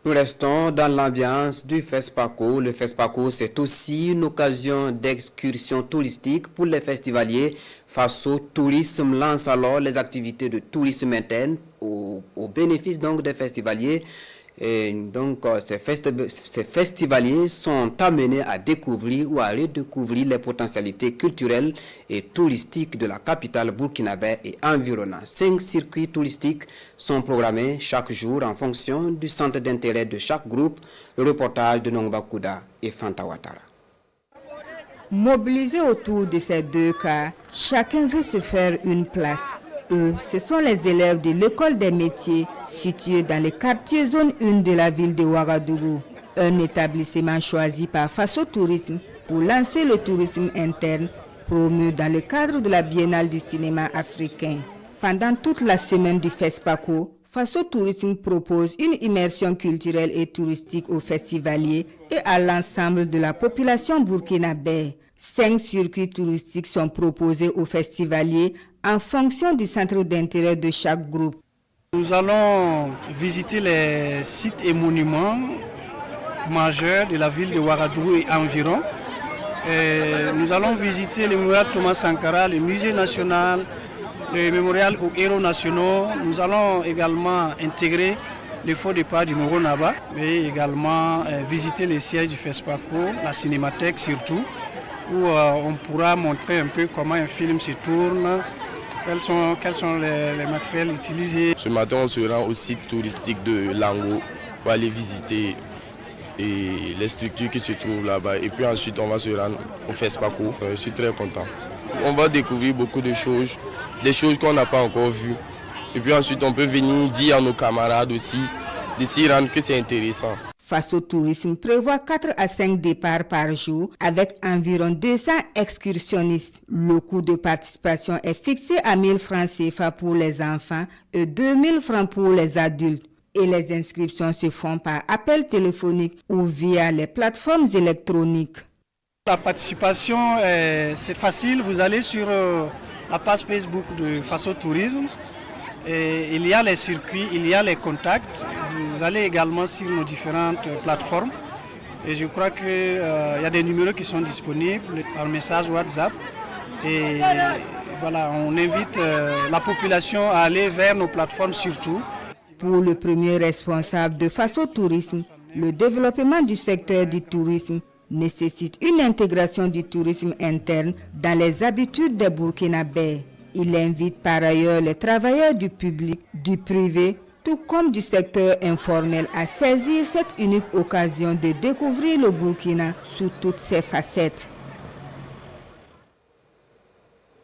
Nous restons dans l'ambiance du FESPACO. Le FESPACO, c'est aussi une occasion d'excursion touristique pour les festivaliers. Faso Tourisme lance alors les activités de tourisme interne au bénéfice donc des festivaliers. Et donc, ces festivaliers sont amenés à découvrir ou à redécouvrir les potentialités culturelles et touristiques de la capitale burkinabé et environnant. 5 circuits touristiques sont programmés chaque jour en fonction du centre d'intérêt de chaque groupe. Le reportage de Nongba Kouda et Fanta Ouattara. Mobilisés autour de ces 2 cas, chacun veut se faire une place. Eux, ce sont les élèves de l'école des métiers situés dans les quartiers zone 1 de la ville de Ouagadougou. Un établissement choisi par Faso Tourisme pour lancer le tourisme interne promu dans le cadre de la Biennale du cinéma africain. Pendant toute la semaine du FESPACO, Faso Tourisme propose une immersion culturelle et touristique aux festivaliers et à l'ensemble de la population burkinabé. 5 circuits touristiques sont proposés aux festivaliers en fonction du centre d'intérêt de chaque groupe. Nous allons visiter les sites et monuments majeurs de la ville de Ouagadougou et environ. Nous allons visiter le mémorial Thomas Sankara, le musée national, le mémorial aux héros nationaux. Nous allons également intégrer le faux départ du Moro Naba et également visiter les sièges du FESPACO, la cinémathèque surtout, où on pourra montrer un peu comment un film se tourne, quels sont les matériels utilisés. Ce matin, on se rend au site touristique de Lango pour aller visiter les structures qui se trouvent là-bas. Et puis ensuite, on va se rendre au FESPACO. Je suis très content. On va découvrir beaucoup de choses, des choses qu'on n'a pas encore vues. Et puis ensuite, on peut venir dire à nos camarades aussi de s'y rendre que c'est intéressant. Faso Tourisme prévoit 4 à 5 départs par jour avec environ 200 excursionnistes. Le coût de participation est fixé à 1 000 francs CFA pour les enfants et 2 000 francs pour les adultes. Et les inscriptions se font par appel téléphonique ou via les plateformes électroniques. La participation, c'est facile. Vous allez sur la page Facebook de Faso Tourisme. Et il y a les circuits, il y a les contacts. Vous allez également sur nos différentes plateformes. Et je crois qu'il y a des numéros qui sont disponibles par message WhatsApp. Et voilà, on invite la population à aller vers nos plateformes surtout. Pour le premier responsable de Faso Tourisme, le développement du secteur du tourisme nécessite une intégration du tourisme interne dans les habitudes des Burkinabés. Il invite par ailleurs les travailleurs du public, du privé, tout comme du secteur informel à saisir cette unique occasion de découvrir le Burkina sous toutes ses facettes.